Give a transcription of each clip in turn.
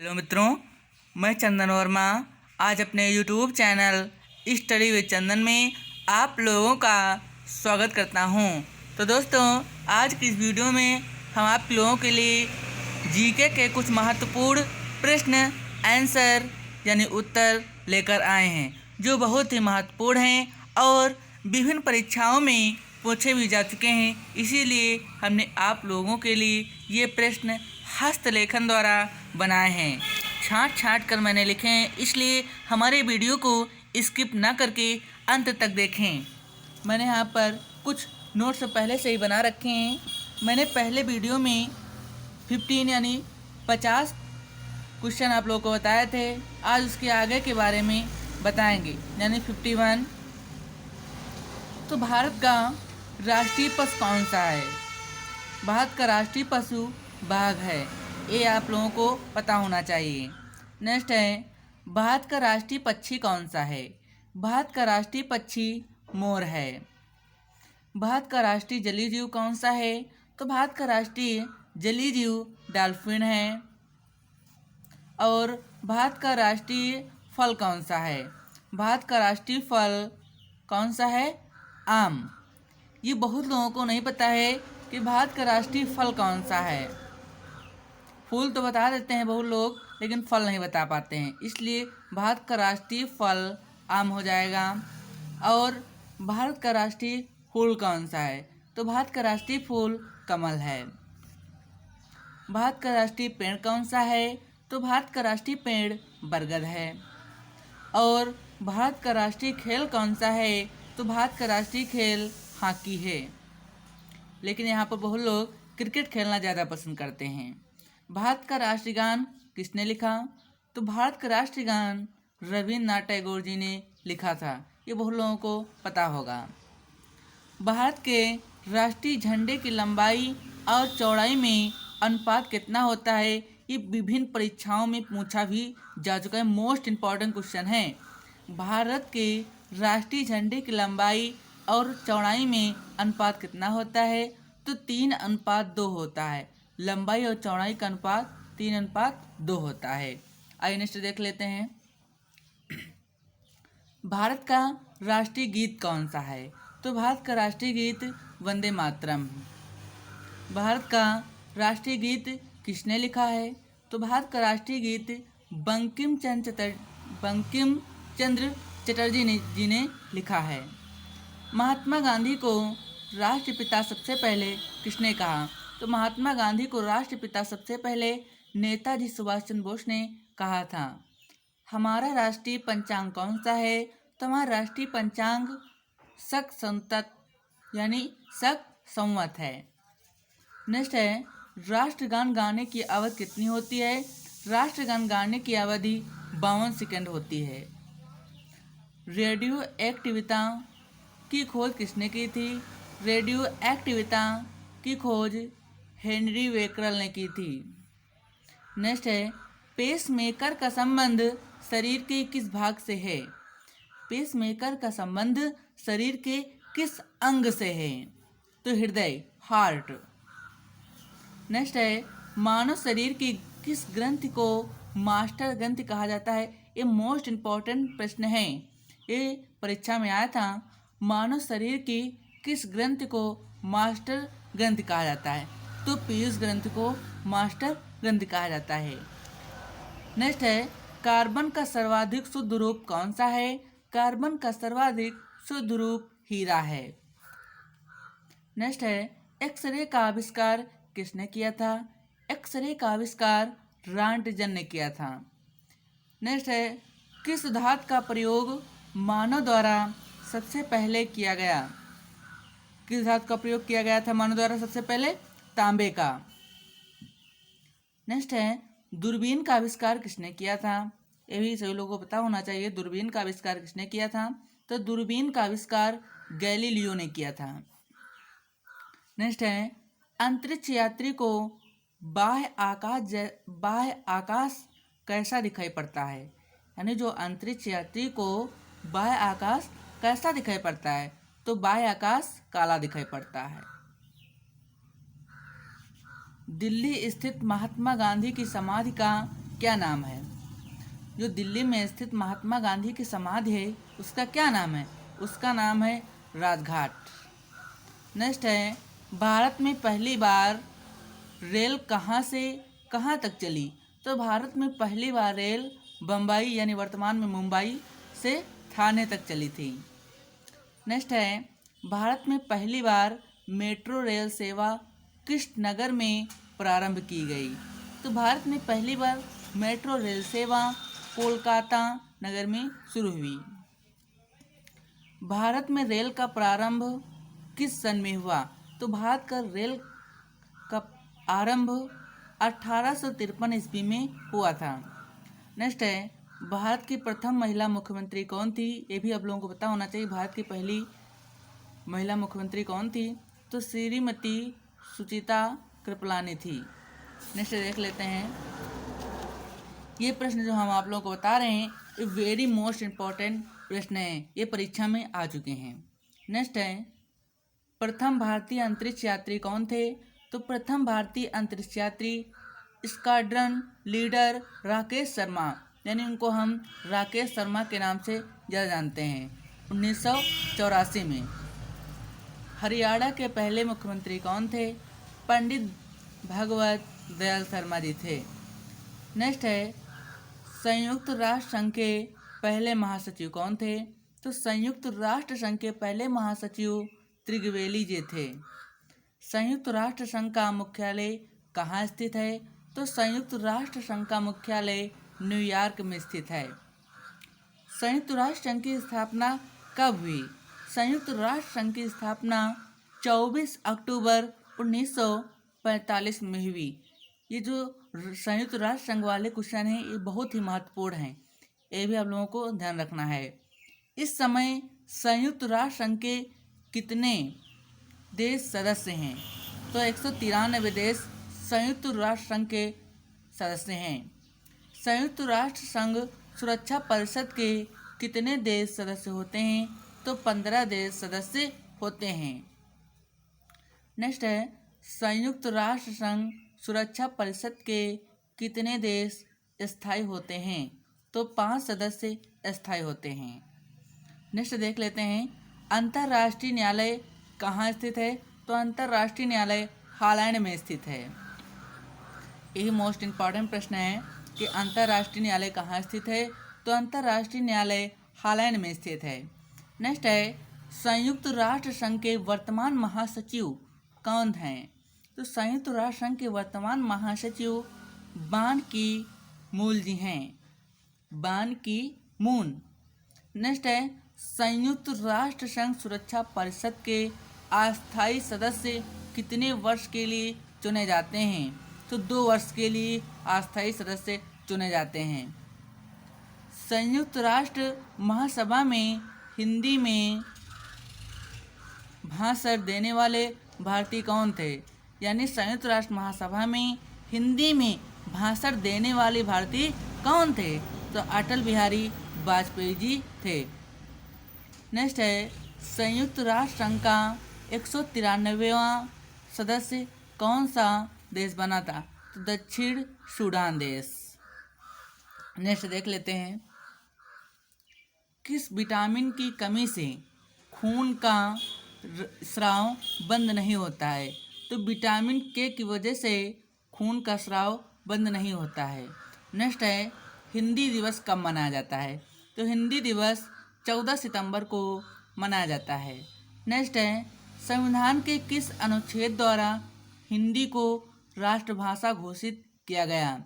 Hello मित्रों, मैं चंदन वर्मा आज अपने YouTube चैनल स्टडी विद चंदन में आप लोगों का स्वागत करता हूं। तो दोस्तों, आज की इस वीडियो में हम आप लोगों के लिए जीके के कुछ महत्वपूर्ण प्रश्न आंसर यानी उत्तर लेकर आए हैं, जो बहुत ही महत्वपूर्ण हैं और विभिन्न परीक्षाओं में पूछे भी जा चुके हैं। इसीलिए हमने आप लोगों के लिए ये प्रश्न हस्तलेखन द्वारा बनाए हैं। छाँट छाँट कर मैंने लिखे हैं, इसलिए हमारे वीडियो को स्किप ना करके अंत तक देखें। मैंने यहाँ पर कुछ नोट्स पहले से ही बना रखे हैं। मैंने पहले वीडियो में 15 यानी 50 क्वेश्चन आप लोगों को बताए थे। आज उसके आगे के बारे में बताएंगे, यानी 51। तो भारत का राष्ट्रीय पशु कौन सा है? भारत का राष्ट्रीय पशु बाघ है, ये आप लोगों को पता होना चाहिए। नेक्स्ट है, भारत का राष्ट्रीय पक्षी कौन सा है? भारत का राष्ट्रीय पक्षी मोर है। भारत का राष्ट्रीय जलीय जीव कौन सा है? तो भारत का राष्ट्रीय जलीय जीव डॉल्फिन है। और भारत का राष्ट्रीय फल कौन सा है? भारत का राष्ट्रीय फल कौन सा है? आम। ये बहुत लोगों को नहीं पता है कि भारत का राष्ट्रीय फल कौन सा है। फूल तो बता देते हैं बहुत लोग, लेकिन फल नहीं बता पाते हैं, इसलिए भारत का राष्ट्रीय फल आम हो जाएगा। और भारत का राष्ट्रीय फूल कौन सा है? तो भारत का राष्ट्रीय फूल कमल है। भारत का राष्ट्रीय पेड़ कौन सा है? तो भारत का राष्ट्रीय पेड़ बरगद है। और भारत का राष्ट्रीय खेल कौन सा है? तो भारत का राष्ट्रीय खेल हॉकी है। लेकिन यहाँ पर बहुत लोग क्रिकेट खेलना ज़्यादा पसंद करते हैं। भारत का राष्ट्रीय गान किसने लिखा? तो भारत का राष्ट्रीय गान रविन्द्रनाथ टैगोर जी ने लिखा था, ये बहुत लोगों को पता होगा। भारत के राष्ट्रीय झंडे की लंबाई और चौड़ाई में अनुपात कितना होता है? ये विभिन्न परीक्षाओं में पूछा भी जा चुका है, मोस्ट इम्पॉर्टेंट क्वेश्चन है। भारत के राष्ट्रीय झंडे की लंबाई और चौड़ाई में अनुपात कितना होता है? तो 3:2 होता है। लंबाई और चौड़ाई का अनुपात 3:2 होता है। आइए नेक्स्ट देख लेते हैं। भारत का राष्ट्रीय गीत कौन सा है? तो भारत का राष्ट्रीय गीत वंदे मातरम। भारत का राष्ट्रीय गीत किसने लिखा है? तो भारत का राष्ट्रीय गीत बंकिम चंद्र चटर्जी जी ने लिखा है। महात्मा गांधी को राष्ट्रपिता सबसे पहले किसने कहा? तो महात्मा गांधी को राष्ट्रपिता सबसे पहले नेताजी सुभाष चंद्र बोस ने कहा था। हमारा राष्ट्रीय पंचांग कौन सा है? तो हमारा राष्ट्रीय पंचांग शक संवत यानी शक संवत है। नेक्स्ट है, राष्ट्रगान गाने की अवधि कितनी होती है? राष्ट्रगान गाने की अवधि 52 सेकंड होती है। रेडियो एक्टिविता की खोज किसने की थी? रेडियो एक्टिविता की खोज हेनरी बेकरल ने की थी। नेक्स्ट है, पेसमेकर का संबंध शरीर के किस भाग से है? पेसमेकर का संबंध शरीर के किस अंग से है? तो हृदय, हार्ट। नेक्स्ट है, मानव शरीर की किस ग्रंथि को मास्टर ग्रंथि कहा जाता है? ये मोस्ट इम्पॉर्टेंट प्रश्न है, ये परीक्षा में आया था। मानव शरीर की किस ग्रंथि को मास्टर ग्रंथि कहा जाता है? तो पीयूष ग्रंथि को मास्टर ग्रंथि कहा जाता है। नेक्स्ट है, कार्बन का सर्वाधिक शुद्ध रूप कौन सा है? कार्बन का सर्वाधिक शुद्ध रूप हीरा है। नेक्स्ट है, एक्सरे का आविष्कार किसने किया था? एक्सरे का आविष्कार रांटजन ने किया था। नेक्स्ट है, किस धातु का प्रयोग मानव द्वारा सबसे पहले किया गया? किस धातु का प्रयोग किया गया था मानव द्वारा सबसे पहले? तांबे का। नेक्स्ट है, दूरबीन का आविष्कार किसने किया था? ये भी सभी लोगों को पता होना चाहिए, दूरबीन का आविष्कार किसने किया था? तो दूरबीन का आविष्कार गैलीलियो ने किया था। नेक्स्ट है, अंतरिक्ष यात्री को बाह्य आकाश कैसा दिखाई पड़ता है? यानी जो अंतरिक्ष यात्री को बाह्य आकाश कैसा दिखाई पड़ता है? तो बाह्य आकाश काला दिखाई पड़ता है। दिल्ली स्थित महात्मा गांधी की समाधि का क्या नाम है? जो दिल्ली में स्थित महात्मा गांधी की समाधि है उसका क्या नाम है? उसका नाम है राजघाट। नेक्स्ट है, भारत में पहली बार रेल कहाँ से कहाँ तक चली? तो भारत में पहली बार रेल बम्बई यानी वर्तमान में मुंबई से थाने तक चली थी। नेक्स्ट है, भारत में पहली बार मेट्रो रेल सेवा किस नगर में प्रारंभ की गई? तो भारत में पहली बार मेट्रो रेल सेवा कोलकाता नगर में शुरू हुई। भारत में रेल का प्रारंभ किस सन में हुआ? तो भारत का रेल का आरंभ 1853 ईस्वी में हुआ था। नेक्स्ट है, भारत की प्रथम महिला मुख्यमंत्री कौन थी? ये भी आप लोगों को पता होना चाहिए। भारत की पहली महिला मुख्यमंत्री कौन थी? तो श्रीमती सुचिता कृपलानी थी। नेक्स्ट देख लेते हैं, ये प्रश्न जो हम आप लोगों को बता रहे हैं ये वेरी मोस्ट इम्पॉर्टेंट प्रश्न है, ये परीक्षा में आ चुके हैं। नेक्स्ट है, प्रथम भारतीय अंतरिक्ष यात्री कौन थे? तो प्रथम भारतीय अंतरिक्ष यात्री स्क्वाड्रन लीडर राकेश शर्मा, यानी उनको हम राकेश शर्मा के नाम से ज़्यादा जानते हैं, 1984 में। हरियाणा के पहले मुख्यमंत्री कौन थे? पंडित भगवत दयाल शर्मा जी थे। नेक्स्ट है, संयुक्त राष्ट्र संघ के पहले महासचिव कौन थे? तो संयुक्त राष्ट्र संघ के पहले महासचिव त्रिगवेली जी थे। संयुक्त राष्ट्र संघ का मुख्यालय कहाँ स्थित है? तो संयुक्त राष्ट्र संघ का मुख्यालय न्यूयॉर्क में स्थित है। संयुक्त राष्ट्र संघ की स्थापना कब हुई? संयुक्त राष्ट्र संघ की स्थापना 24 अक्टूबर 1945 में हुई। ये जो संयुक्त राष्ट्र संघ वाले क्वेश्चन हैं ये बहुत ही महत्वपूर्ण हैं, ये भी आप लोगों को ध्यान रखना है। इस समय संयुक्त राष्ट्र संघ के कितने देश सदस्य हैं? तो 193 देश संयुक्त राष्ट्र संघ के सदस्य हैं। संयुक्त राष्ट्र संघ सुरक्षा परिषद के कितने देश सदस्य होते हैं? तो 15 देश सदस्य होते हैं। नेक्स्ट है, संयुक्त राष्ट्र संघ सुरक्षा परिषद के कितने देश स्थायी होते हैं? तो 5 सदस्य स्थायी होते हैं। नेक्स्ट देख लेते हैं, अंतर्राष्ट्रीय न्यायालय कहाँ स्थित है? तो अंतर्राष्ट्रीय न्यायालय हॉलैंड में स्थित है। यही मोस्ट इम्पॉर्टेंट प्रश्न है कि अंतर्राष्ट्रीय न्यायालय कहाँ स्थित है? तो अंतर्राष्ट्रीय न्यायालय हॉलैंड में स्थित है। नेक्स्ट है, संयुक्त राष्ट्र संघ के वर्तमान महासचिव कौन हैं? तो संयुक्त राष्ट्र संघ के वर्तमान महासचिव बान की मून जी हैं, बान की मून। नेक्स्ट है, संयुक्त राष्ट्र संघ सुरक्षा परिषद के अस्थायी सदस्य कितने वर्ष के लिए चुने जाते हैं? तो 2 वर्ष के लिए अस्थायी सदस्य चुने जाते हैं। संयुक्त राष्ट्र महासभा में हिंदी में भाषण देने वाले भारतीय कौन थे? यानी संयुक्त राष्ट्र महासभा में हिंदी में भाषण देने वाले भारतीय कौन थे? तो अटल बिहारी वाजपेयी जी थे। नेक्स्ट है, संयुक्त राष्ट्र संघ का 193वां सदस्य कौन सा देश बना था? तो दक्षिण सूडान देश। नेक्स्ट देख लेते हैं, किस विटामिन की कमी से खून का स्राव बंद नहीं होता है? तो विटामिन के की वजह से खून का स्राव बंद नहीं होता है। नेक्स्ट है, हिंदी दिवस कब मनाया जाता है? तो हिंदी दिवस 14 सितंबर को मनाया जाता है। नेक्स्ट है, संविधान के किस अनुच्छेद द्वारा हिंदी को राष्ट्रभाषा घोषित किया गया?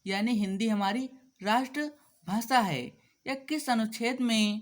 यानी हिंदी हमारी राष्ट्रभाषा है, यह किस अनुच्छेद में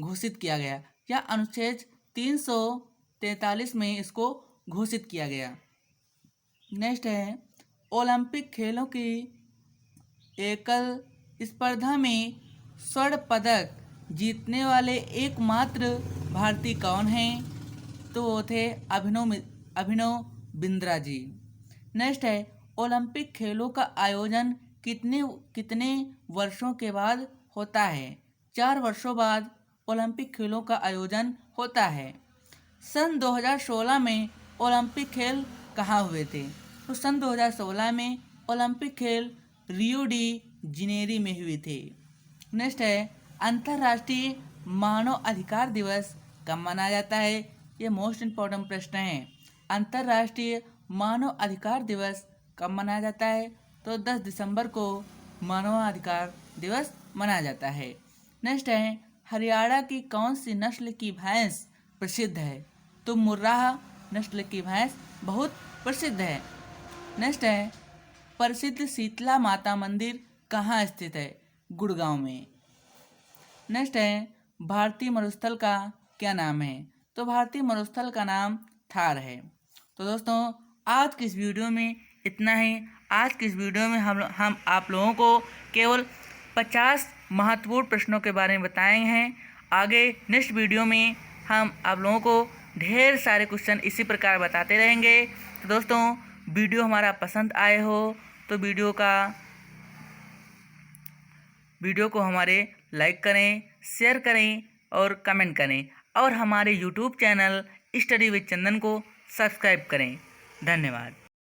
घोषित किया गया? या अनुच्छेद 343 में इसको घोषित किया गया। नेक्स्ट है, ओलंपिक खेलों की एकल स्पर्धा में स्वर्ण पदक जीतने वाले एकमात्र भारतीय कौन हैं? तो वो थे अभिनव बिंद्रा जी। नेक्स्ट है, ओलंपिक खेलों का आयोजन कितने वर्षों के बाद होता है? 4 वर्षों बाद ओलंपिक खेलों का आयोजन होता है। सन 2016 में ओलंपिक खेल कहाँ हुए थे? तो सन 2016 में ओलंपिक खेल रियो डी जनेरी में हुए थे। नेक्स्ट है अंतर्राष्ट्रीय मानव अधिकार दिवस कब मनाया जाता है। ये मोस्ट इम्पोर्टेंट प्रश्न है। अंतर्राष्ट्रीय मानव अधिकार दिवस कब मनाया जाता है, तो 10 दिसंबर को मानवाधिकार दिवस मनाया जाता है। नेक्स्ट है हरियाणा की कौन सी नस्ल की भैंस प्रसिद्ध है, तो मुर्राह नस्ल की भैंस बहुत प्रसिद्ध है। नेक्स्ट है प्रसिद्ध शीतला माता मंदिर कहाँ स्थित है, गुड़गांव में। नेक्स्ट है भारतीय मरुस्थल का क्या नाम है, तो भारतीय मरुस्थल का नाम थार है। तो दोस्तों आज की इस वीडियो में इतना ही। आज की इस वीडियो में हम आप लोगों को केवल 50 महत्वपूर्ण प्रश्नों के बारे में बताए हैं। आगे नेक्स्ट वीडियो में हम आप लोगों को ढेर सारे क्वेश्चन इसी प्रकार बताते रहेंगे। तो दोस्तों वीडियो हमारा पसंद आए हो तो वीडियो को हमारे लाइक करें, शेयर करें और कमेंट करें, और हमारे यूट्यूब चैनल स्टडी विद चंदन को सब्सक्राइब करें। धन्यवाद।